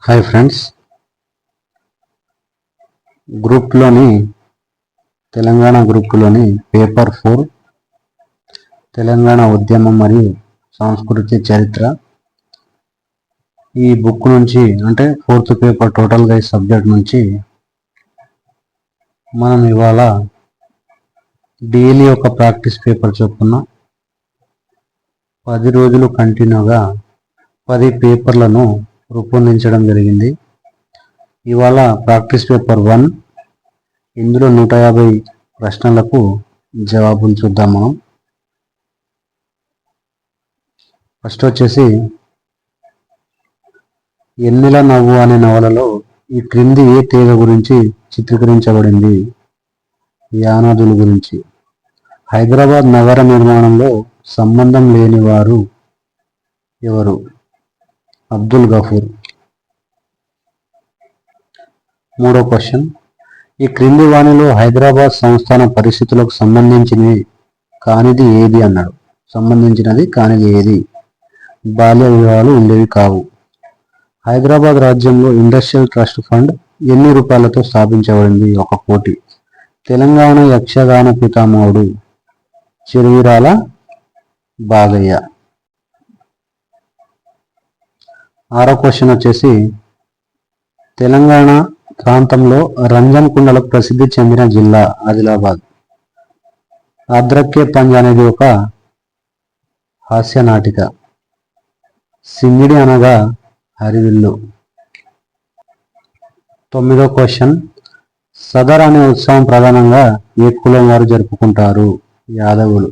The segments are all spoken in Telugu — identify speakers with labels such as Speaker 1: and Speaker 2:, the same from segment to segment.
Speaker 1: హాయ్ ఫ్రెండ్స్, గ్రూప్లోని తెలంగాణ గ్రూప్లోని పేపర్ 4 తెలంగాణ ఉద్యమం మరియు సంస్కృతి చరిత్ర ఈ బుక్ నుంచి అంటే 4th పేపర్ టోటల్గా ఈ సబ్జెక్ట్ నుంచి మనం ఇవాళ డైలీ ఒక ప్రాక్టీస్ పేపర్ చొప్పున 10 రోజులు కంటిన్యూగా 10 పేపర్లను రూపొందించడం జరిగింది. ఇవాళ ప్రాక్టీస్ పేపర్ 1, ఇందులో 150 ప్రశ్నలకు జవాబులు చూద్దాం మనం. ఫస్ట్ వచ్చేసి ఎన్నెల నవ్వు అనే నవలలో ఈ క్రింది ఏ తీగ గురించి చిత్రీకరించబడింది? యానాదుల గురించి. హైదరాబాద్ నగర నిర్మాణంలో సంబంధం లేని వారు ఎవరు? అబ్దుల్ గఫూర్. మూడో క్వశ్చన్, ఈ క్రింది వాణిలో హైదరాబాద్ సంస్థాన పరిస్థితులకు సంబంధించినది కానిది ఏది అన్నాడు. సంబంధించినది కానిది ఏది? బాల్య వివాహాలు ఉండేవి కావు. హైదరాబాద్ రాజ్యంలో ఇండస్ట్రియల్ ట్రస్ట్ ఫండ్ ఎన్ని రూపాయలతో స్థాపించబడింది? 1 కోటి. తెలంగాణ యక్షగాన పితామహుడు చిరువిరాల బాగయ్య. ఆరో క్వశ్చన్ వచ్చేసి తెలంగాణ ప్రాంతంలో రంజన్ కుండలకు ప్రసిద్ధి చెందిన జిల్లా? ఆదిలాబాద్. అద్రక్కే పంజ్ అనేది ఒక హాస్య నాటిక. సింగిడి అనగా హరివిల్లు. 9వ క్వశ్చన్, సదర్ అనే ఉత్సవం ప్రధానంగా ఏ కులం వారు జరుపుకుంటారు? యాదవులు.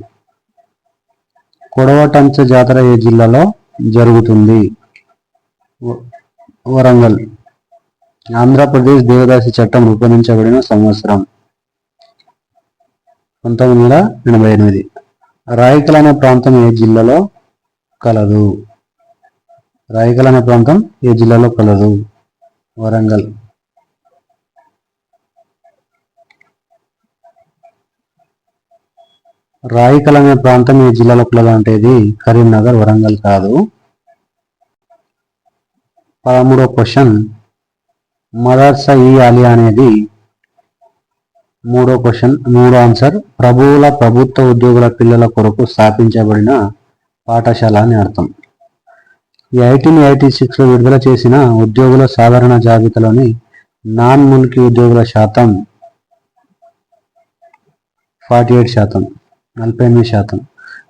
Speaker 1: కొడవటంచ జాతర ఏ జిల్లాలో జరుగుతుంది? వరంగల్. ఆంధ్రప్రదేశ్ దేవదాసి చట్టం రూపొందించబడిన సంవత్సరం? 1988. రాయికల్ అనే ప్రాంతం ఏ జిల్లాలో కలదు? రాయికల్ అనే ప్రాంతం ఏ జిల్లాలో కలదు? వరంగల్. రాయికల్ అనే ప్రాంతం ఏ జిల్లాలో కలదు అంటే ఇది కరీంనగర్, వరంగల్ కాదు. 13వ క్వశ్చన్, మదర్సా ఈ ఆలియా అనేది మూడో ఆన్సర్ ప్రభువుల ప్రభుత్వ ఉద్యోగుల పిల్లల కొరకు స్థాపించబడిన పాఠశాల అని అర్థం. 1886లో విడుదల చేసిన ఉద్యోగుల సాధారణ జాబితాలోని నాన్ ముల్కీ ఉద్యోగుల శాతం 48%.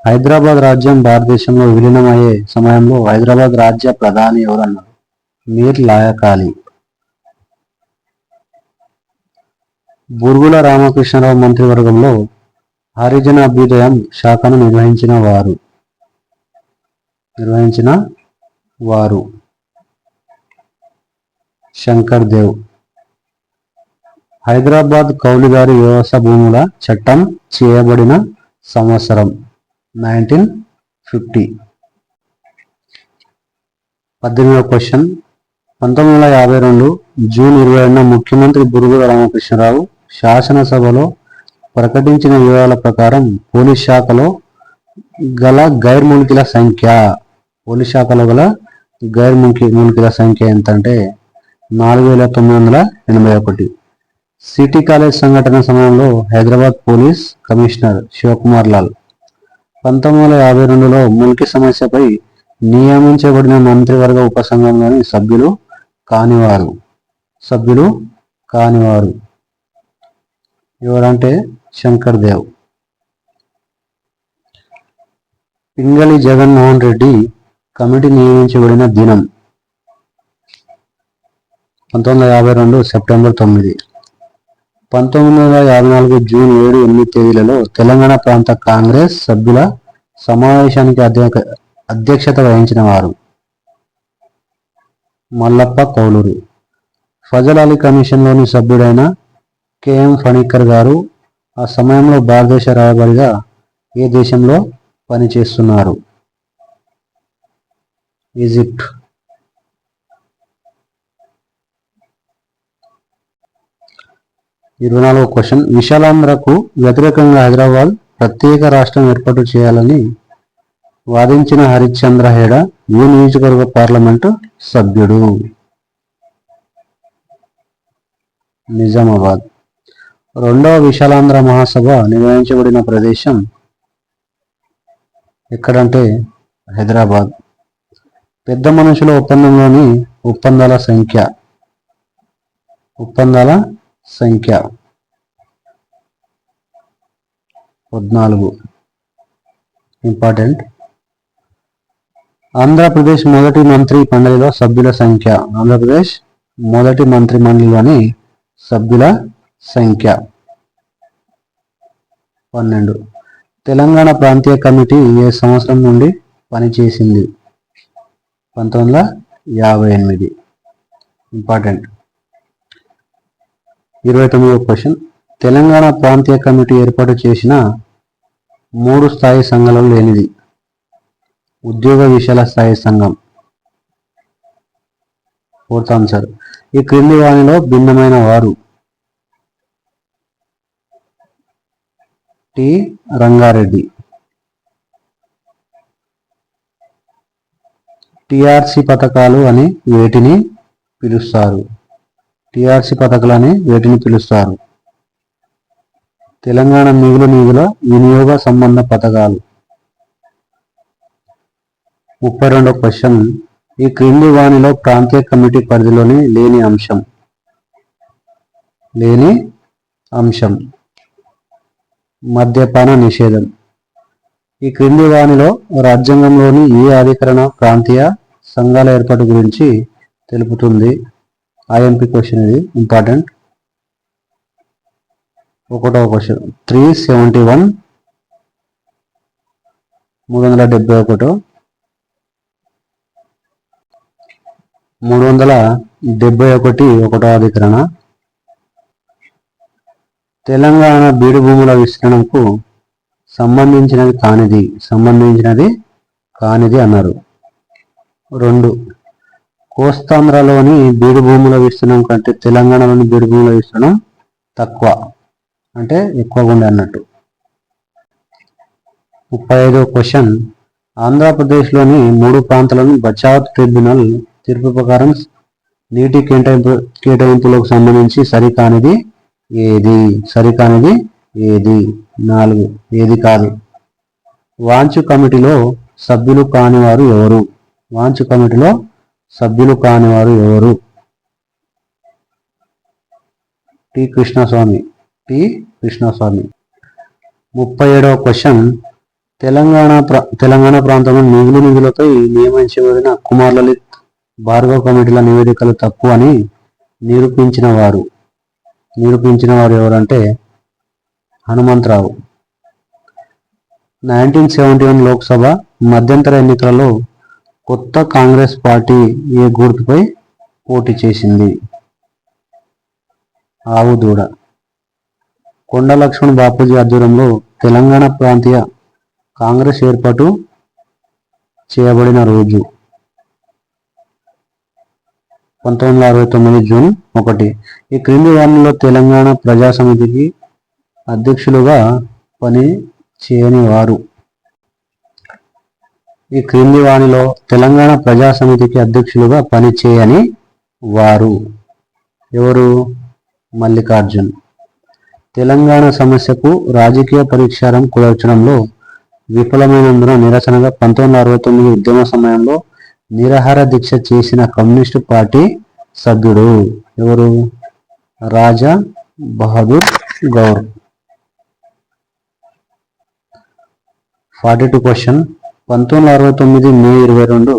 Speaker 1: హైదరాబాద్ రాజ్యం భారతదేశంలో విలీనమయ్యే సమయంలో హైదరాబాద్ రాజ్య ప్రధాని ఎవరన్నారు? మీర్ లాయకాలి. బూర్గుల రామకృష్ణరావు మంత్రివర్గంలో హరిజన అభ్యుదయం శాఖను నిర్వహించిన వారు శంకర్ దేవ్. హైదరాబాద్ కౌలుదారి వ్యవసాయ భూముల చట్టం చేయబడిన సంవత్సరం? 1950. 18వ క్వశ్చన్, 1952 జూన్ 21న ముఖ్యమంత్రి బూర్గుల రామకృష్ణరావు శాసనసభలో ప్రకటించిన వివరాల ప్రకారం పోలీస్ శాఖలో గల గైర్ముల్కీల సంఖ్య ఎంత అంటే 4981. సిటీ కాలేజ్ సంఘటన సమయంలో హైదరాబాద్ పోలీస్ కమిషనర్ శివకుమార్ లాల్. 1952లో ముల్కీ సమస్యపై నియమించబడిన మంత్రివర్గ ఉపసంఘంలోని సభ్యులు కానివారు ఎవరంటే శంకర్ దేవ్. పింగళి జగన్మోహన్ రెడ్డి కమిటీ నియమించబడిన దినం? 1952 సెప్టెంబర్ 9. 1954 జూన్ 7, 8 తేదీలలో తెలంగాణ ప్రాంత కాంగ్రెస్ సభ్యుల సమావేశానికి అధ్యక్షత వహించిన వారు? మల్లప్ప కౌలూరు. ఫజల్ అలీ కమిషన్లోని సభ్యుడైన కెఎం ఫణిక్కర్ గారు ఆ సమయంలో భారతదేశ రాయబారిగా ఏ దేశంలో పనిచేస్తున్నారు? ఈజిప్ట్. 24వ క్వశ్చన్, విశాలాంధ్రకు వ్యతిరేకంగా హైదరాబాద్ ప్రత్యేక రాష్ట్రం ఏర్పాటు చేయాలని వాదించిన హరిశ్చంద్ర హేడ ఏ నియోజకవర్గ పార్లమెంటు సభ్యుడు? నిజామాబాద్. రెండవ విశాలాంధ్ర మహాసభ నిర్వహించబడిన ప్రదేశం ఎక్కడంటే హైదరాబాద్. పెద్ద మనుషుల ఒప్పందంలోని ఒప్పందాల సంఖ్య 14. ఇంపార్టెంట్. ఆంధ్రప్రదేశ్ మొదటి మంత్రి మండలిలో సభ్యుల సంఖ్య. ఆంధ్రప్రదేశ్ మొదటి మంత్రి మండలిలోని సభ్యుల సంఖ్య 12. తెలంగాణ ప్రాంతీయ కమిటీ ఏ సంవత్సరం నుండి పనిచేసింది? 1958. ఇంపార్టెంట్. 29వ క్వశ్చన్. తెలంగాణ ప్రాంతీయ కమిటీ ఏర్పాటు చేసిన 3 స్థాయి సంఘాలలో లేనిది? ఉద్యోగ విషయాల స్థాయి సంఘం. 4th answer. ఈ క్రింది వానిలో భిన్నమైన వారు? టి రంగారెడ్డి. టిఆర్సి పథకాలు అని వేటిని పిలుస్తారు? టిఆర్సి పథకాలు అని వేటిని పిలుస్తారు? తెలంగాణ మిగులు నిధుల వినియోగ సంబంధ పథకాలు. 32వ క్వశ్చన్. ఈ క్రింది వానిలో ప్రాంతీయ కమిటీ పరిధిలోని లేని అంశం మద్యపాన నిషేధం. ఈ క్రింది వానిలో రాజ్యాంగంలోని ఏ అధికరణ ప్రాంతీయ సంఘాల ఏర్పాటు గురించి తెలుపుతుంది? ఐఎంపీ క్వశ్చన్ ఇది. ఇంపార్టెంట్. 1వ క్వశ్చన్. 371 371 1వ అధికరణ. తెలంగాణ బీడు భూముల విస్తరణకు సంబంధించినది కానిది అన్నారు. 2. కోస్తాంధ్రలోని బీడు భూముల విస్తీర్ణం కంటే తెలంగాణలోని బీడు భూముల విస్తీర్ణం తక్కువ, అంటే ఎక్కువగా ఉండే అన్నట్టు. 35వ క్వశ్చన్. ఆంధ్రప్రదేశ్లోని 3 ప్రాంతాలను బచావ్ ట్రిబ్యునల్ తీర్పు ప్రకారం నీటి కేటాయింపులకు సంబంధించి సరికానిది ఏది? 4. ఏది కాదు. వాంచు కమిటీలో సభ్యులు కానివారు ఎవరు? టి కృష్ణస్వామి. 37వ క్వశ్చన్. తెలంగాణ ప్రాంతంలో మిగులు నిధులపై నియమించబడిన కుమార్ లలిత్ భార్గవ్ కమిటీల నివేదికలు తప్పు అని నిరూపించిన వారు ఎవరంటే హనుమంతరావు. 1971 లోక్సభ మధ్యంతర ఎన్నికలలో కొత్త కాంగ్రెస్ పార్టీ ఏ గుర్తుపై పోటీ చేసింది? ఆవు దూడ. కొండ లక్ష్మణ్ బాపూజీ ఆధ్వర్యంలో తెలంగాణ ప్రాంతీయ కాంగ్రెస్ ఏర్పాటు చేయబడిన రోజు 1969 జూన్ 1. ఈ క్రింది వారిలో తెలంగాణ ప్రజాసమితికి అధ్యక్షులుగా పని చేయని వారు? ఈ క్రింది వానిలో తెలంగాణ ప్రజాసమితికి అధ్యక్షులుగా పనిచేయని వారు ఎవరు? మల్లికార్జున్. తెలంగాణ సమస్యకు రాజకీయ పరిష్కారం కుదర్చడంలో విఫలమైనందున నిరసనగా 1969 ఉద్యమ సమయంలో నిరాహార దీక్ష చేసిన కమ్యూనిస్టు పార్టీ సభ్యుడు ఎవరు? రాజా బహదూర్ గౌర్. 42 క్వశ్చన్. 1969 మే 22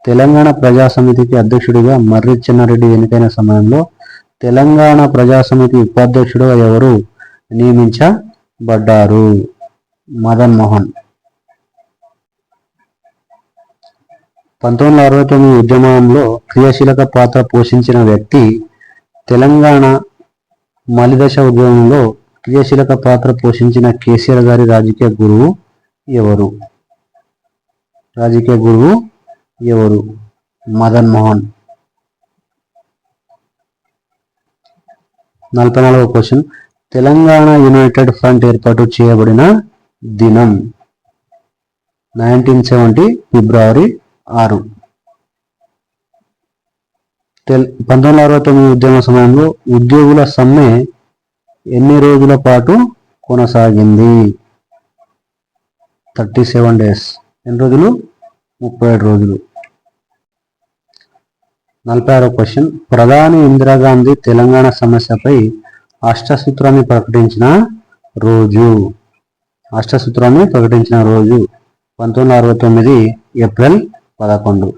Speaker 1: తెలంగాణ ప్రజాసమితికి అధ్యక్షుడిగా మర్రి చెన్నారెడ్డి ఎన్నికైన సమయంలో తెలంగాణ ప్రజాసమితి ఉపాధ్యక్షుడుగా ఎవరు నియమించబడ్డారు? మదన్ మోహన్. 1969 ఉద్యమంలో క్రియాశీలక పాత్ర పోషించిన వ్యక్తి? తెలంగాణ మలిదశ ఉద్యమంలో క్రియాశీలక పాత్ర పోషించిన కేసీఆర్ గారి రాజకీయ గురువు ఎవరు? మదన్ మోహన్. 44వ క్వశ్చన్. తెలంగాణ యునైటెడ్ ఫ్రంట్ ఏర్పాటు చేయబడిన దినం? 1970 ఫిబ్రవరి 6. 1969 ఉద్యమ సమయంలో ఉద్యోగుల సమ్మె ఎన్ని రోజుల పాటు కొనసాగింది? 37 డేస్. ఎన్ని రోజులు? 37 రోజులు. 46వ క్వశ్చన్, ప్రధాని ఇందిరాగాంధీ తెలంగాణ సమస్యపై అష్టసూత్రాన్ని ప్రకటించిన రోజు? అష్టసూత్రాన్ని ప్రకటించిన రోజు 1969 ఏప్రిల్ 11.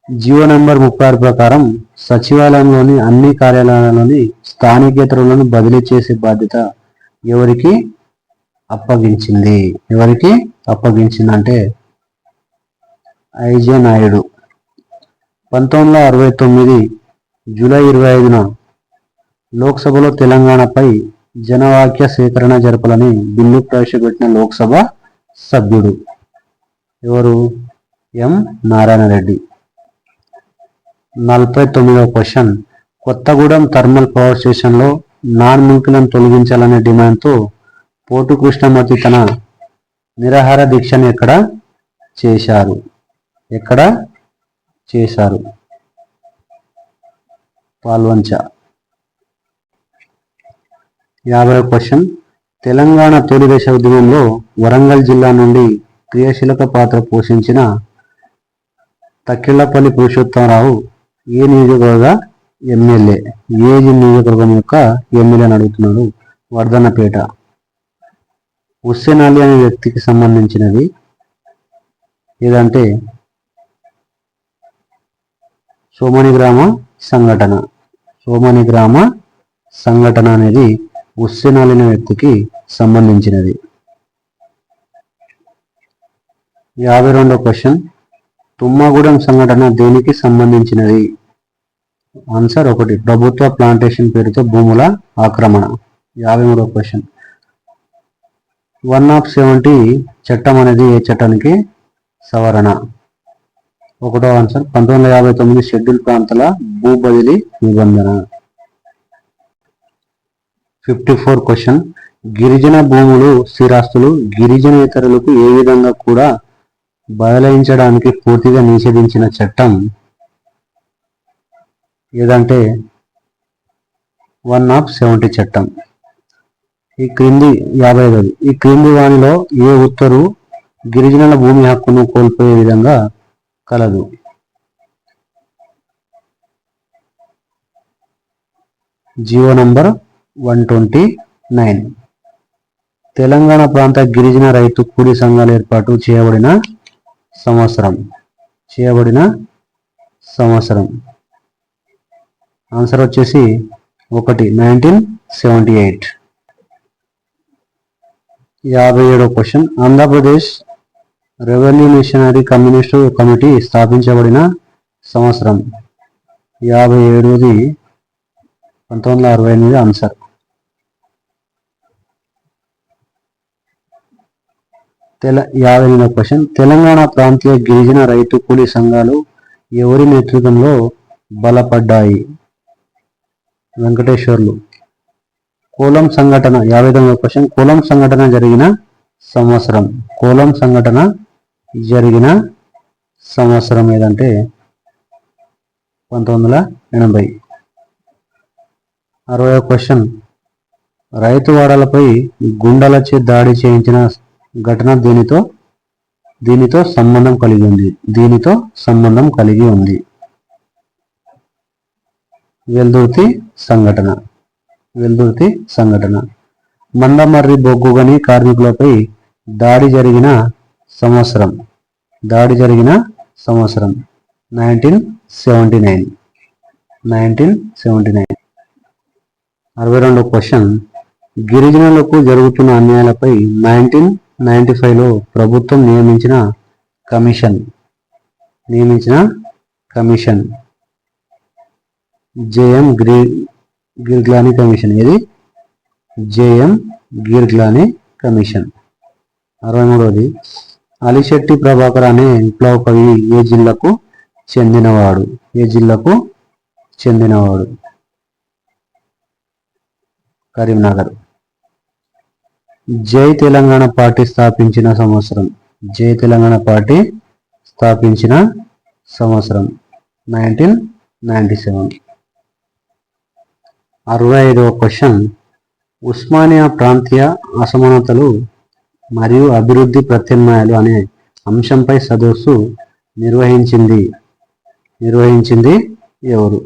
Speaker 1: జీవో నంబర్ 36 ప్రకారం సచివాలయంలోని అన్ని కార్యాలయాలలోని స్థానికేతరులను బదిలీ చేసే బాధ్యత ఎవరికి అప్పగించింది? ఎవరికి అప్పగించిందంటే ఐజే నాయుడు. 1969 జూలై 25న లోక్సభలో తెలంగాణపై జనవాక్య సేకరణ జరపాలని బిల్లు ప్రవేశపెట్టిన లోక్సభ సభ్యుడు ఎవరు? ఎం నారాయణ రెడ్డి. 49వ క్వశ్చన్, కొత్తగూడెం థర్మల్ పవర్ స్టేషన్లో నాన్ మిల్క్లను తొలగించాలనే డిమాండ్తో పోటు కృష్ణమూర్తి తన నిరాహార దీక్షను ఎక్కడ చేశారు? ఎక్కడ చేశారు? పాల్వంచ. 50వ క్వశ్చన్, తెలంగాణ తొలి దశ ఉద్యమంలో వరంగల్ జిల్లా నుండి క్రియాశీలక పాత్ర పోషించిన తక్కిళ్లపల్లి పురుషోత్తమరావు ఏ నియోజకవర్గ ఎమ్మెల్యే? ఏ నియోజకవర్గం యొక్క ఎమ్మెల్యే అని అడుగుతున్నాడు. వర్ధన్నపేట. హుస్సేన్ అలీ అనే వ్యక్తికి సంబంధించినది ఏదంటే సోమనిగ్రామ సంఘటన. సోమనిగ్రామ సంఘటన అనేది హుస్సేన్ అలీ అనే వ్యక్తికి సంబంధించినది. 52వ క్వశ్చన్, తుమ్మగూడెం సంఘటన దేనికి సంబంధించినది? ఆన్సర్ 1, ప్రభుత్వ ప్లాంటేషన్ పేరుతో భూముల ఆక్రమణ. 53వ క్వశ్చన్, 1/70 చట్టం అనేది ఏ చట్టానికి సవరణ? 1వ ఆన్సర్ 1959 షెడ్యూల్ ప్రాంతాల భూ బదిలీ నిబంధన. 54 క్వశ్చన్, గిరిజన భూములు స్థిరాస్తులు గిరిజనేతరులకు ఏ విధంగా కూడా బదలాయించడానికి పూర్తిగా నిషేధించిన చట్టం ఏదంటే 1/70 చట్టం. 55ది, ఈ క్రింది వానిలో ఏ ఉత్తర్వు గిరిజనుల భూమి హక్కును కోల్పోయే విధంగా కలదు? GO number 129. తెలంగాణ ప్రాంత గిరిజన రైతు కూలీ సంఘాలు ఏర్పాటు చేయబడిన సంవత్సరం. ఆన్సర్ వచ్చేసి 1, 1978. 57వ question, Andhra Pradesh revolutionary communist committee స్థాపించబడిన సంవత్సరం. 57ది 1968. ఆన్సర్. 58వ క్వశ్చన్, తెలంగాణ ప్రాంతీయ గిరిజన రైతు కూలీ సంఘాలు ఎవరి నేతృత్వంలో బలపడ్డాయి? వెంకటేశ్వర్లు. కోలం సంఘటన. 55వ క్వశ్చన్, కోలం సంఘటన జరిగిన సంవత్సరం. కోలం సంఘటన జరిగిన సంవత్సరం ఏదంటే 1980. 60వ క్వశ్చన్, రైతు వాడలపై గుండాలచే దాడి చేయించిన ఘటన దీనితో సంబంధం కలిగి ఉంది. వెల్దుర్తి సంఘటన. మందమర్రి బొగ్గు గని కార్మికులపై దాడి జరిగిన సంవత్సరం. 1979. 62వ క్వశ్చన్, గిరిజనులకు జరుగుతున్న అన్యాయాలపై 1995లో ప్రభుత్వం నియమించిన కమిషన్. JM Girglani commission. ఇది జేఎం గిర్గ్లానీ కమిషన్. 63వది, అలిశెట్టి ప్రభాకర్ అనే విప్లవ కవి ఏ జిల్లాకు చెందినవాడు? కరీంనగర్. జై తెలంగాణ పార్టీ స్థాపించిన సంవత్సరం. 1997. 65వ క్వశ్చన్, ఉస్మానియా ప్రాంతీయ అసమానతలు మరియు అభివృద్ధి ప్రత్యామ్నాయాలు అనే అంశంపై సదస్సు నిర్వహించింది ఎవరు?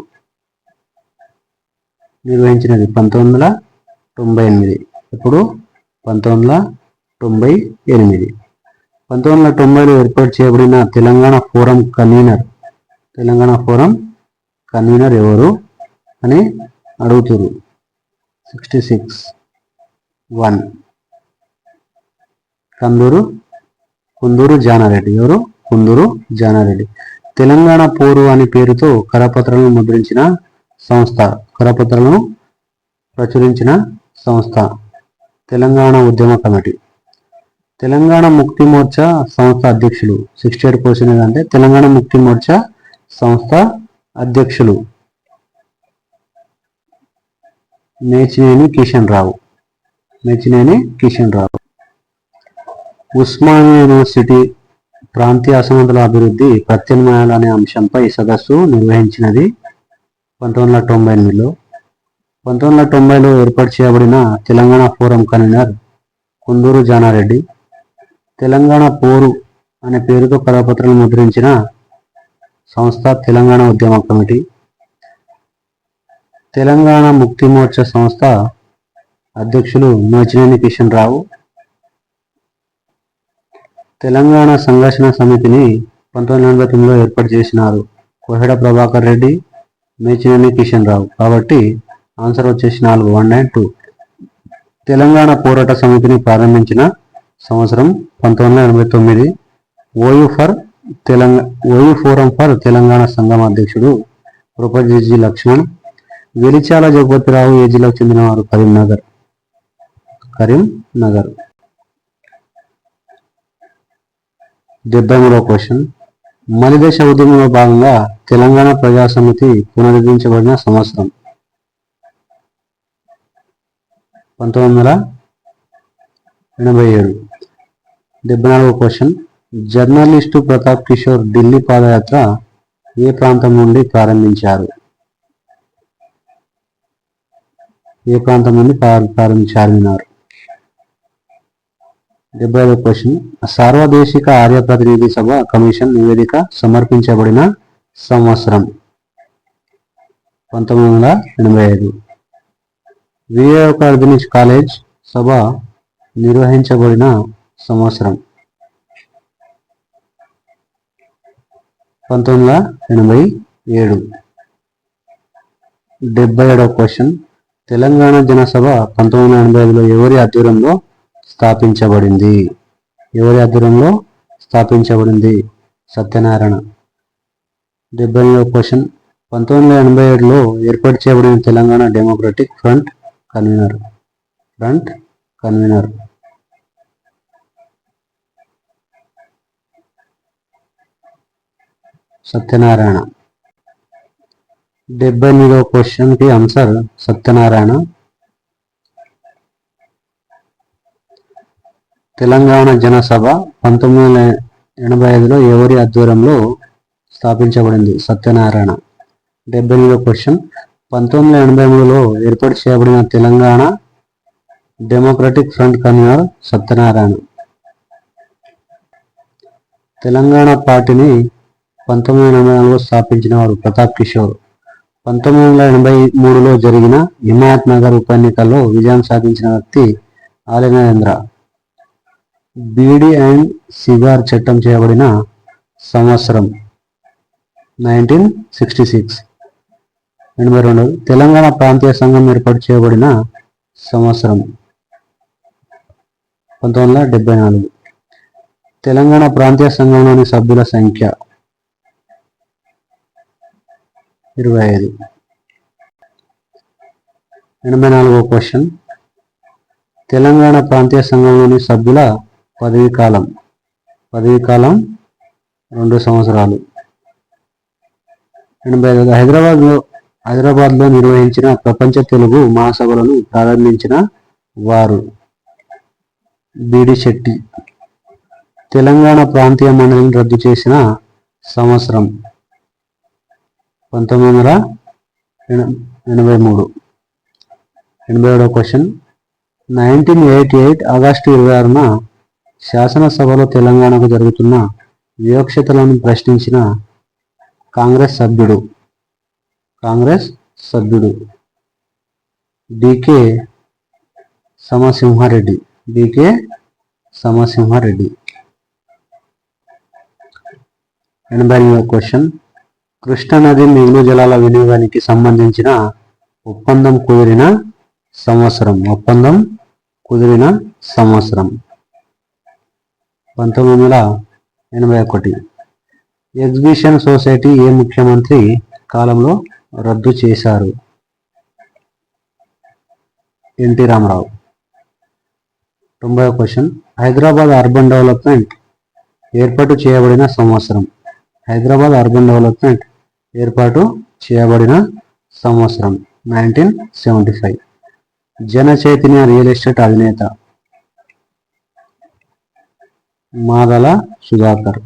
Speaker 1: నిర్వహించినది 1998. ఇప్పుడు 1998. 1990లో ఏర్పాటు చేయబడిన తెలంగాణ ఫోరం కన్వీనర్ ఎవరు అని అడుగుతురు. 66. 1. కుందూరు జానారెడ్డి. ఎవరు? కుందూరు జానారెడ్డి. తెలంగాణ పోరు అనే పేరుతో కరపత్రాలను ప్రచురించిన సంస్థ తెలంగాణ ఉద్యమ కమిటీ. తెలంగాణ ముక్తి మోర్చా సంస్థ అధ్యక్షులు. 68 క్వశ్చన్ ఏంటంటే తెలంగాణ ముక్తి మోర్చా సంస్థ అధ్యక్షులు మేచినేని కిషన్ రావు. ఉస్మానియా యూనివర్సిటీ ప్రాంతీయ అసమానతల అభివృద్ధి ప్రత్యామ్నాయాలు అనే అంశంపై సదస్సు నిర్వహించినది 1998లో. 1990లో ఏర్పాటు చేయబడిన తెలంగాణ ఫోరం కన్వీనర్ కుందూరు జానారెడ్డి. తెలంగాణ పోరు అనే పేరుతో కరపత్రాలను ముద్రించిన సంస్థ తెలంగాణ ఉద్యమ కమిటీ. తెలంగాణ ముక్తి మోర్చా సంస్థ అధ్యక్షులు మేచినేని కిషన్ రావు. తెలంగాణ సంఘర్షణ సమితిని 1989లో ఏర్పాటు చేసినారు కోహెడ ప్రభాకర్ రెడ్డి, మేచినేని కిషన్ రావు. కాబట్టి ఆన్సర్ వచ్చేసి 4, 1 and 2. తెలంగాణ పోరాట సమితిని ప్రారంభించిన సంవత్సరం 1989. ఓయూ ఫోరం ఫర్ తెలంగాణ సంఘం అధ్యక్షుడు ప్రొఫెసర్ జి లక్ష్మణ్. వెలిచాల జగపతిరావు ఏ జిల్లాకు చెందినవారు? కరీంనగర్. 73వ క్వశ్చన్, మలిదశ ఉద్యమంలో భాగంగా తెలంగాణ ప్రజా సమితి పునరుద్ధరించబడిన సంవత్సరం? 1987. 74వ క్వశ్చన్, జర్నలిస్టు ప్రతాప్ కిషోర్ ఢిల్లీ పాదయాత్ర ఏ ప్రాంతం నుండి ప్రారంభించారు? 75వ క్వశ్చన్, సార్వదేశిక ఆర్య ప్రతినిధి సభ కమిషన్ నివేదిక సమర్పించబడిన సంవత్సరం? 1985. వివేకానంద కాలేజ్ సభ నిర్వహించబడిన సంవత్సరం? 1987. 77వ క్వశ్చన్, తెలంగాణ జనసభ 1985లో ఎవరి ఆధ్వర్యంలో స్థాపించబడింది? సత్యనారాయణ. 78వ క్వశ్చన్, 1987లో ఏర్పాటు చేయబడిన Telangana democratic front convener? Satyanarayana. 78వ క్వశ్చన్ కి ఆన్సర్ సత్యనారాయణ. తెలంగాణ జనసభ 1985లో ఎవరి ఆధ్వర్యంలో స్థాపించబడింది? సత్యనారాయణ. 78వ క్వశ్చన్, 1983లో ఏర్పాటు చేయబడిన Telangana democratic front convener? Satyanarayana. Telangana పార్టీని 1984లో స్థాపించిన వారు? ప్రతాప్ కిషోర్. 1983లో జరిగిన హిమాయత్ నగర్ ఉప ఎన్నికల్లో విజయం సాధించిన వ్యక్తి ఆలీ నరేంద్ర. బీడీ అండ్ సిగార్ చట్టం చేయబడిన సంవత్సరం? 1966. 82. తెలంగాణ ప్రాంతీయ సంఘం ఏర్పాటు చేయబడిన సంవత్సరం? 1974. తెలంగాణ ప్రాంతీయ సంఘంలోని సభ్యుల సంఖ్య? 25. 84వ క్వశ్చన్, తెలంగాణ ప్రాంతీయ సంఘంలోని సభ్యుల పదవీ కాలం 2 సంవత్సరాలు. 85. హైదరాబాద్లో నిర్వహించిన ప్రపంచ తెలుగు మహాసభలను ప్రారంభించిన వారు? బీడి శెట్టి. తెలంగాణ ప్రాంతీయ మండలిని రద్దు చేసిన సంవత్సరం? 1983. 87వ క్వశ్చన్ 1988 ఆగస్టు 26న శాసనసభలో తెలంగాణకు జరుగుతున్న వివక్షతలను ప్రశ్నించిన కాంగ్రెస్ సభ్యుడు డికే సమసింహారెడ్డి. 88వ క్వశ్చన్ కృష్ణానది మిగులు జలాల వినియోగానికి సంబంధించిన ఒప్పందం కుదిరిన సంవత్సరం. 1981. ఎగ్జిబిషన్ సొసైటీ ఏ ముఖ్యమంత్రి కాలంలో రద్దు చేశారు? ఎన్టీ రామారావు. 90వ క్వశ్చన్ హైదరాబాద్ అర్బన్ డెవలప్మెంట్ ఏర్పాటు చేయబడిన సంవత్సరం. 1975. జన చైతన్య రియల్ ఎస్టేట్ అధినేత మాదల సుధాకర్.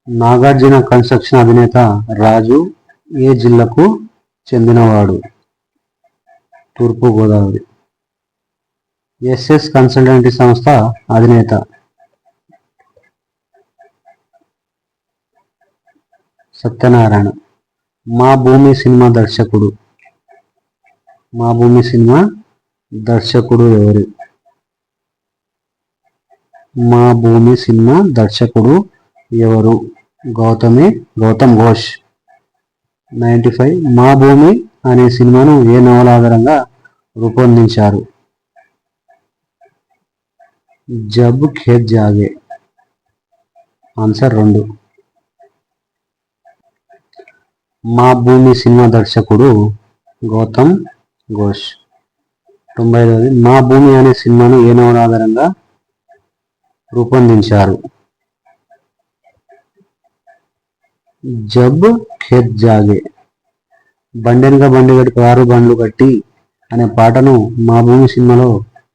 Speaker 1: నాగార్జున కన్స్ట్రక్షన్ అధినేత రాజు ఏ జిల్లాకు చెందినవాడు? తూర్పుగోదావరి. ఎస్ఎస్ కన్సల్టెన్సీ సంస్థ అధినేత సత్యనారాయణ. మా భూమి సినిమా దర్శకుడు ఎవరు? మా భూమి సినిమా దర్శకుడు ఎవరు? గౌతమ్ ఘోష్. 95. మా భూమి అనే సినిమాను ఏ నవల ఆధారంగా రూపొందించారు? జబ్ ఖేత్ జాగే. ఆన్సర్ 2. మా భూమి సినిమా దర్శకుడు గౌతమ్ ఘోష్. 95. మా భూమి అనే సినిమాను ఏ నవల ఆధారంగా రూపొందించారు? జబ్ ఖేత్ జాగే. బండెనక బండి గట్టి 6 బండ్లు కట్టి అనే పాటను మా భూమి సినిమాలో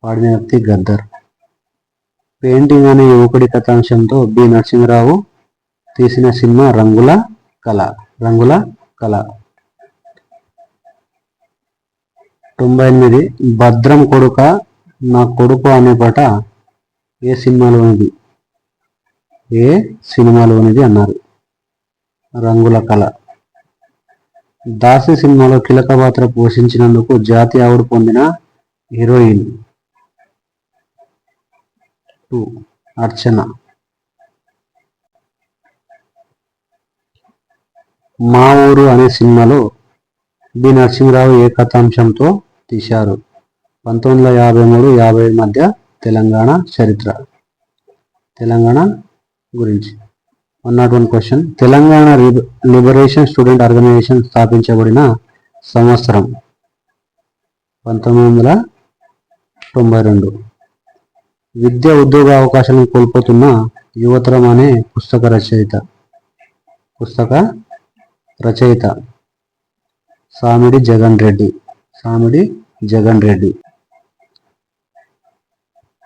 Speaker 1: పాడిన వ్యక్తి గద్దర్. పెయింటింగ్ అనే యువకుడి కథాంశంతో బి నరసింహరావు తీసిన సినిమా రంగుల కళ. 98. భద్రం కొడుక నా కొడుకు అనే పాట ఏ సినిమాలోనిది అన్నారు? రంగుల కళ. దాసి సినిమాలో కీలక పాత్ర పోషించినందుకు జాతీయ అవార్డు పొందిన హీరోయిన్? 2. అర్చన. మా ఊరు అనే సినిమాలో బి నరసింహరావు ఏ కథాంశంతో తీశారు? 1953-55 మధ్య తెలంగాణ చరిత్ర. తెలంగాణ గురించి. 101 question Telangana liberation student organisation స్థాపించబడిన సంవత్సరం? 1992. విద్య ఉద్యోగ అవకాశాలను కోల్పోతున్న యువతరం అనే పుస్తక రచయిత సామిడి జగన్ రెడ్డి.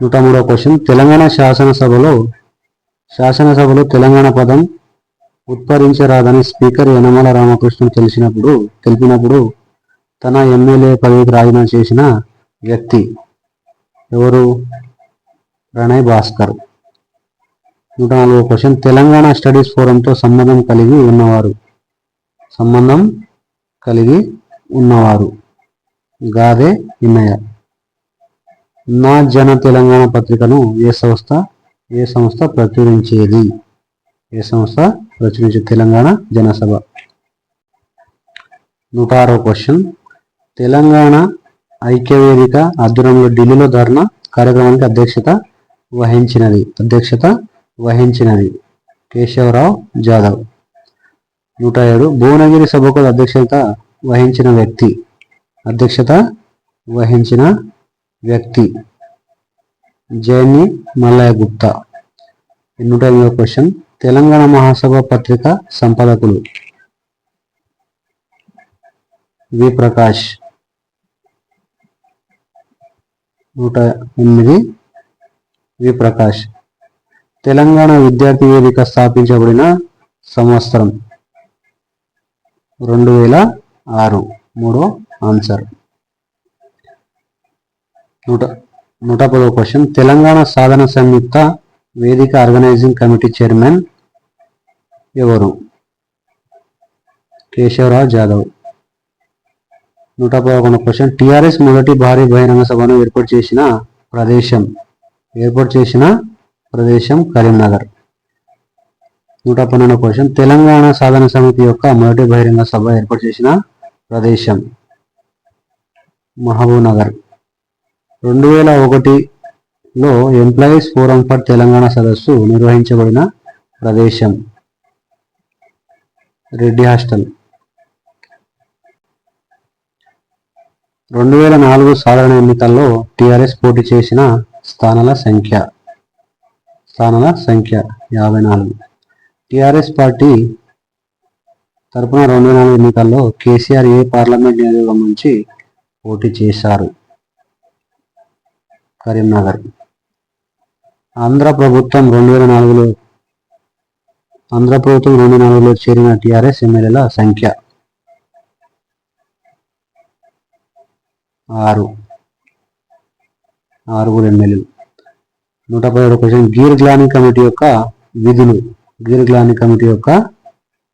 Speaker 1: 103వ క్వశ్చన్ తెలంగాణ శాసనసభలో తెలంగాణ పదం ఉత్పరించరాదని స్పీకర్ యనమల రామకృష్ణ తెలిపినప్పుడు తన ఎమ్మెల్యే పదవికి రాజీనామా చేసిన వ్యక్తి ఎవరు? ప్రణయ్ భాస్కర్. 104వ క్వశ్చన్ తెలంగాణ స్టడీస్ ఫోరంతో సంబంధం కలిగి ఉన్నవారు గాదే ఇన్నయ్య. నా జన తెలంగాణ పత్రికను ఏ సంస్థ ప్రచురించేది? తెలంగాణ జనసభ. 106వ క్వశ్చన్ తెలంగాణ ఐక్యవేదిక ఆధ్వర్యంలో ఢిల్లీలో ధర్నా కార్యక్రమానికి అధ్యక్షత వహించినది కేశవరావు జాదవ్. 107 భువనగిరి సభకు అధ్యక్షత వహించిన వ్యక్తి జైని మల్లయ్య గుప్తా. 108వ క్వశ్చన్ తెలంగాణ మహాసభ పత్రిక సంపాదకులు? వి ప్రకాష్. 108 వి ప్రకాష్. తెలంగాణ విద్యార్థి వేదిక స్థాపించబడిన సంవత్సరం 2006. మూడో ఆన్సర్. 110వ క్వశ్చన్. తెలంగాణ సాధన సంయుక్త వేదిక ఆర్గనైజింగ్ కమిటీ చైర్మన్ ఎవరు? కేశవరావు జాదవ్. 111వ క్వశ్చన్. టిఆర్ఎస్ మొదటి భారీ బహిరంగ సభను ఏర్పాటు చేసిన ప్రదేశం కరీంనగర్. 112వ క్వశ్చన్. తెలంగాణ సాధన సమితి యొక్క మొదటి బహిరంగ సభ ఏర్పాటు చేసిన ప్రదేశం మహబూబ్ నగర్. 2001లో ఎంప్లాయీస్ ఫోరం ఫర్ తెలంగాణ సదస్సు నిర్వహించబడిన ప్రదేశం రెడ్డి హాస్టల్. 2004 సాధారణ ఎన్నికల్లో టిఆర్ఎస్ పోటీ చేసిన స్థానాల సంఖ్య 54. టిఆర్ఎస్ పార్టీ తరపున 2004 ఎన్నికల్లో కేసీఆర్ ఏ పార్లమెంట్ నియోజకవర్గం నుంచి పోటీ చేశారు? కరీంనగర్. ఆంధ్ర ప్రభుత్వం 2004లో చేరిన టిఆర్ఎస్ ఎమ్మెల్యేల సంఖ్య 6 ఎమ్మెల్యేలు. 117వ క్వశ్చన్. గిర్ గ్లాని కమిటీ యొక్క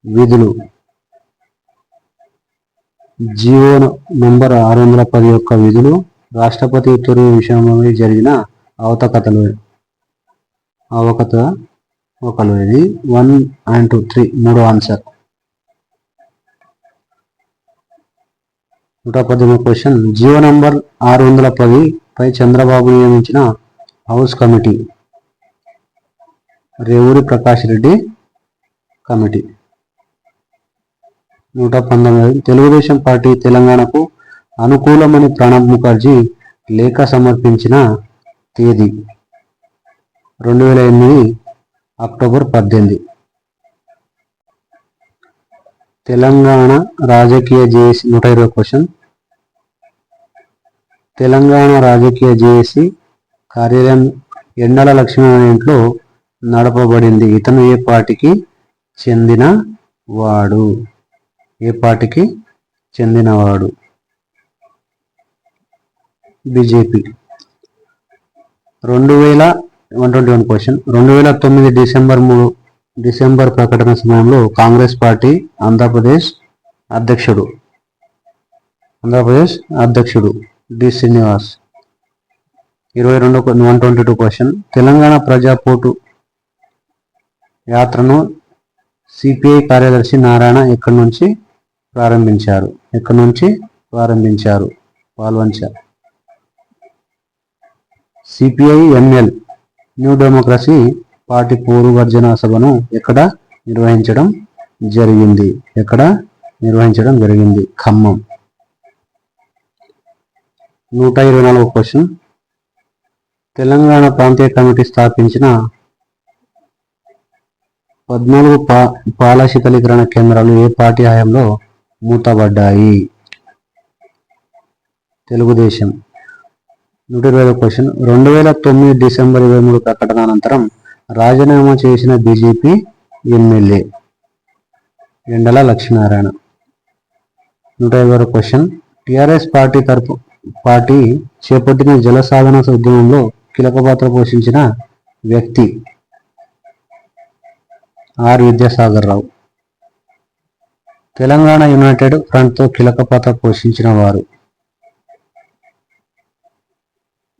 Speaker 1: విధులు జీవో నంబర్ 610 యొక్క విధులు. రాష్ట్రపతి ఉత్తర్వు విషయంలో జరిగిన అవకతవకలు. ఇది 1 and 2, 3. మూడో ఆన్సర్. 118వ క్వశ్చన్. జీవో నంబర్ 610 పై చంద్రబాబు నియమించిన house committee Revuri Prakash Reddy committee. 119. Telugu Desam party తెలంగాణకు అనుకూలమని ప్రణబ్ ముఖర్జీ లేఖ సమర్పించిన తేదీ 2008 అక్టోబర్ 18. తెలంగాణ రాజకీయ జేఏసీ 120వ క్వశ్చన్. తెలంగాణ రాజకీయ జేఏసీ కార్యాలయం ఎండల లక్ష్మీనారాయణ ఇంట్లో నడపబడింది. ఇతను ఏ పార్టీకి చెందినవాడు? బీజేపీ. 121 క్వశ్చన్. 2009 డిసెంబర్ ప్రకటన సమయంలో కాంగ్రెస్ పార్టీ ఆంధ్రప్రదేశ్ అధ్యక్షుడు డి శ్రీనివాస్. 122 క్వశ్చన్. తెలంగాణ ప్రజాపోటు యాత్రను సిపిఐ కార్యదర్శి నారాయణ ఎక్కడి నుంచి ప్రారంభించారు? Palvancha. CPI ML new democracy party పోరు గర్జన సభను ఎక్కడ నిర్వహించడం జరిగింది? ఖమ్మం. 124వ క్వశ్చన్. తెలంగాణ ప్రాంతీయ కమిటీ స్థాపించిన 14 పాల శీతలీకరణ కేంద్రాలు ఏ పార్టీ హయాంలో మూతబడ్డాయి? తెలుగుదేశం. 120వ క్వశ్చన్. 2009 డిసెంబర్ 23 ప్రకటన అనంతరం రాజీనామా చేసిన బీజేపీ ఎమ్మెల్యే ఎండల లక్ష్మీనారాయణ. 121వ క్వశ్చన్. టిఆర్ఎస్ పార్టీ చేపట్టిన జల సాధన ఉద్యమంలో కీలక పాత్ర పోషించిన వ్యక్తి ఆర్ విద్యాసాగర్ రావు. తెలంగాణ యునైటెడ్ ఫ్రంట్తో కీలక పాత్ర పోషించిన వారు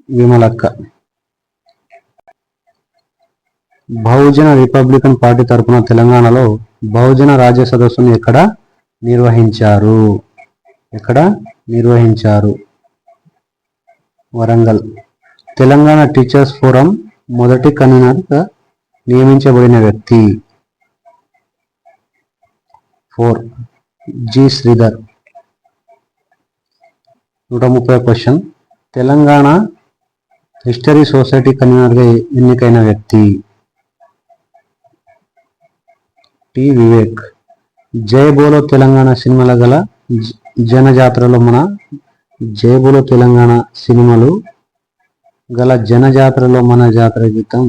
Speaker 1: విమలక్క. బహుజన రిపబ్లికన్ పార్టీ తరపున తెలంగాణలో బహుజన రాజ్య సదస్సును ఎక్కడ నిర్వహించారు? వరంగల్. తెలంగాణ టీచర్స్ ఫోరం మొదటి కన్వీనర్గా నియమించబడిన వ్యక్తి 4 G Sridhar. 130 question. Telangana history society కన్వీనర్గా ఎన్నికైన వ్యక్తి టి వివేక్. జై బోలో తెలంగాణ సినిమాల గల జనజాతరలో మన జాతర గీతం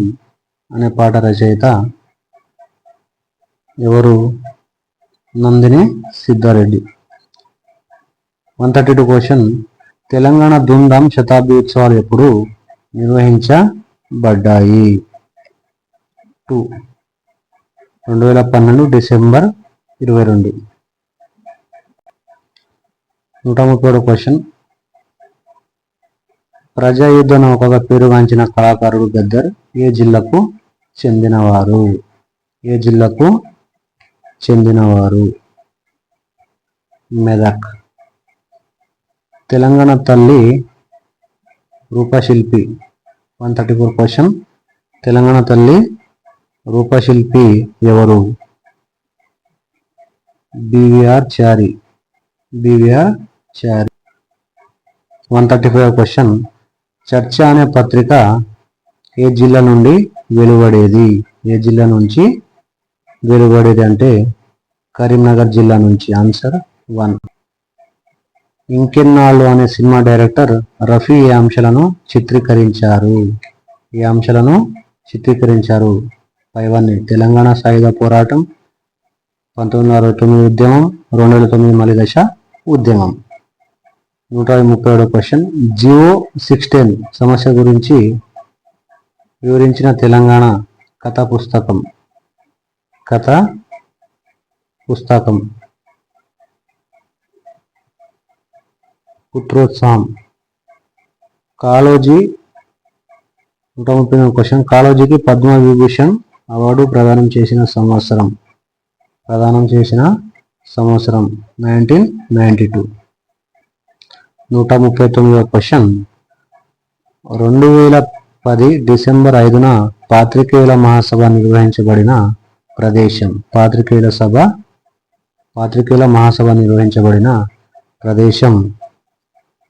Speaker 1: అనే పాట రచయిత ఎవరు? నందిని సిద్ధారెడ్డి. 132 క్వశ్చన్. తెలంగాణ ధూమ్ధామ్ శతాబ్ది ఉత్సవాలు ఎప్పుడు నిర్వహించబడ్డాయి? 2 2012 డిసెంబర్ 22. 137 క్వశ్చన్. ప్రజాయుద్ధ నౌకగా పేరుగాంచిన కళాకారుడు గద్దర్ ఏ జిల్లాకు చెందినవారు? ఏ జిల్లాకు చెందినవారు? మెదక్. తెలంగాణ తల్లి రూపశిల్పి. 134 క్వశ్చన్. తెలంగాణ తల్లి రూపశిల్పి ఎవరు? బివిఆర్ చారి. బివిఆర్ చారి. 135 క్వశ్చన్. చర్చ అనే పత్రిక ఏ జిల్లా నుండి వెలువడేది? ఏ జిల్లా నుంచి వెలువడేది అంటే కరీంనగర్ జిల్లా నుంచి. ఆన్సర్ 1. ఇంకెన్నాళ్ళు అనే సినిమా డైరెక్టర్ రఫీ ఏ అంశాలను చిత్రీకరించారు? ఏ అంశాలను చిత్రీకరించారు? 5 తెలంగాణ సాయుధ పోరాటం, 1969 ఉద్యమం, 2009 మలిదశ ఉద్యమం. 137 క్వశ్చన్. జియో 16 సమస్య గురించి వివరించిన తెలంగాణ కథా పుస్తకం. పుత్రోత్సాహం. కాళోజీ. 139 క్వశ్చన్. కాళోజీకి పద్మ విభూషణ్ అవార్డు ప్రదానం చేసిన సంవత్సరం. 1992. 139 క్వశ్చన్. 2010 డిసెంబర్ 5న పాత్రికేయుల మహాసభ నిర్వహించబడిన ప్రదేశం. పాత్రికేయుల మహాసభ నిర్వహించబడిన ప్రదేశం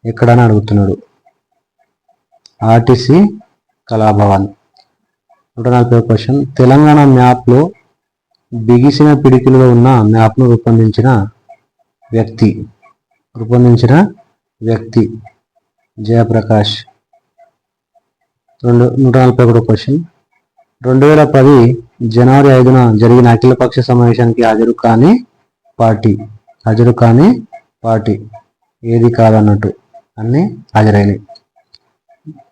Speaker 1: ఎక్కడని అడుగుతున్నాడు. ఆర్టీసీ కళాభవన్. 140 క్వశ్చన్. తెలంగాణ మ్యాప్లో బిగిసిన పిడికిలుగా ఉన్న మ్యాప్ను రూపొందించిన వ్యక్తి జయప్రకాష్. 141 క్వశ్చన్. 2010 జనవరి 5న జరిగిన అఖిలపక్ష సమావేశానికి హాజరు కాని పార్టీ ఏది కాదన్నట్టు అన్ని హాజరైనవి.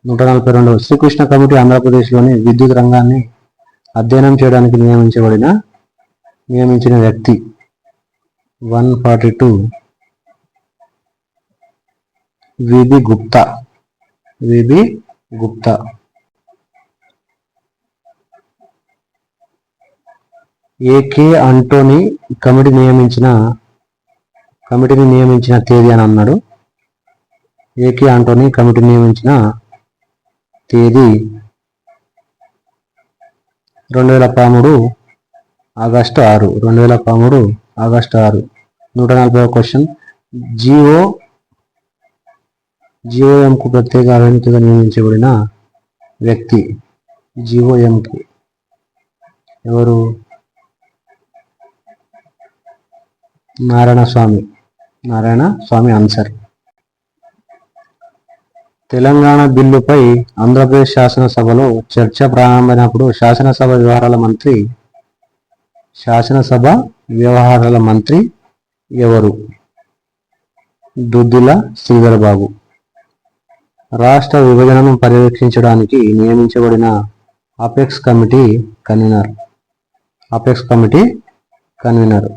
Speaker 1: 142 శ్రీకృష్ణ కమిటీ ఆంధ్రప్రదేశ్లోని విద్యుత్ రంగాన్ని అధ్యయనం చేయడానికి నియమించిన వ్యక్తి. 142 విబి గుప్తా. ఏకే ఆంటోనీ కమిటీని నియమించిన తేదీ అని అన్నాడు. ఏకే ఆంటోనీ కమిటీని నియమించిన తేదీ 2013 ఆగస్టు 6. 2013 ఆగస్టు 6. 140 క్వశ్చన్. జిఓఎంకు ప్రత్యేక అధినేతగా నియమించబడిన వ్యక్తి. జిఓఎంకు ఎవరు? నారాయణ స్వామి. ఆన్సర్. తెలంగాణ బిల్లుపై ఆంధ్రప్రదేశ్ శాసనసభలో చర్చ ప్రారంభమైనప్పుడు శాసనసభ వ్యవహారాల మంత్రి ఎవరు? దుద్దిల శ్రీధర్ బాబు. రాష్ట్ర విభజనను పర్యవేక్షించడానికి నియమించబడిన అపెక్స్ కమిటీ కన్వీనర్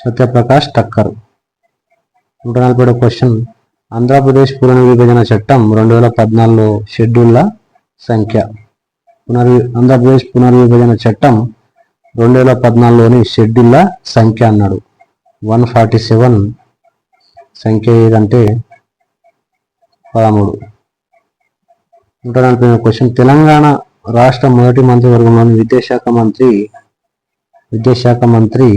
Speaker 1: సత్యప్రకాష్ టక్కర్. 147 క్వశ్చన్. ఆంధ్రప్రదేశ్ పునర్విభజన చట్టం 2014లో షెడ్యూళ్ల సంఖ్య. ఆంధ్రప్రదేశ్ పునర్విభజన చట్టం 2014లోని షెడ్యూళ్ల సంఖ్య అన్నాడు. 147 సంఖ్య ఏదంటే 13. 148 క్వశ్చన్. తెలంగాణ రాష్ట్ర మొదటి మంత్రివర్గంలోని విద్యాశాఖ మంత్రి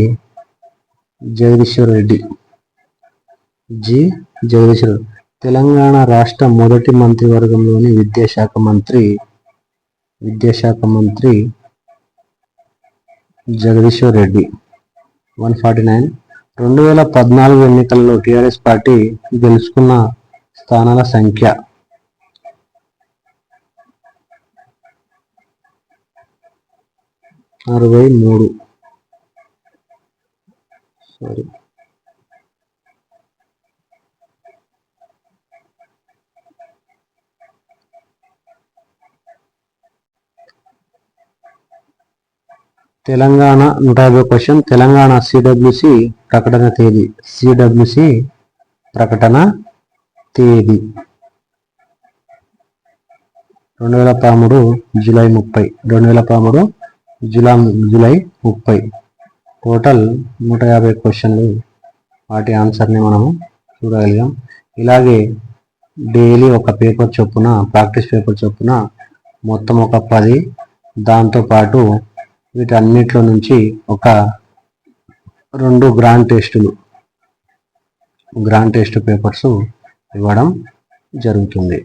Speaker 1: జగదీశ్వర్ రెడ్డి. తెలంగాణ రాష్ట్ర మొదటి మంత్రివర్గంలోని విద్యాశాఖ మంత్రి జగదీశ్వర్ రెడ్డి. 149. 2014 ఎన్నికలలో టీఆర్ఎస్ పార్టీ గెలుచుకున్న స్థానాల సంఖ్య. 63 sorry Telangana 150 question. Telangana CWC ప్రకటన తేదీ. సిడబ్ల్యూసి ప్రకటన తేదీ 2013 జూలై 30. 2013 జూలై 30. టోటల్ 150 క్వశ్చన్లు. వాటి ఆన్సర్ని మనం చూడగలిగాం. ఇలాగే డైలీ ఒక పేపర్ చొప్పున, ప్రాక్టీస్ పేపర్ చొప్పున మొత్తం ఒక 10, దాంతోపాటు వీటన్నిటిలో నుంచి ఒక 2 గ్రాండ్ టెస్ట్ పేపర్స్ ఇవ్వడం జరుగుతుంది.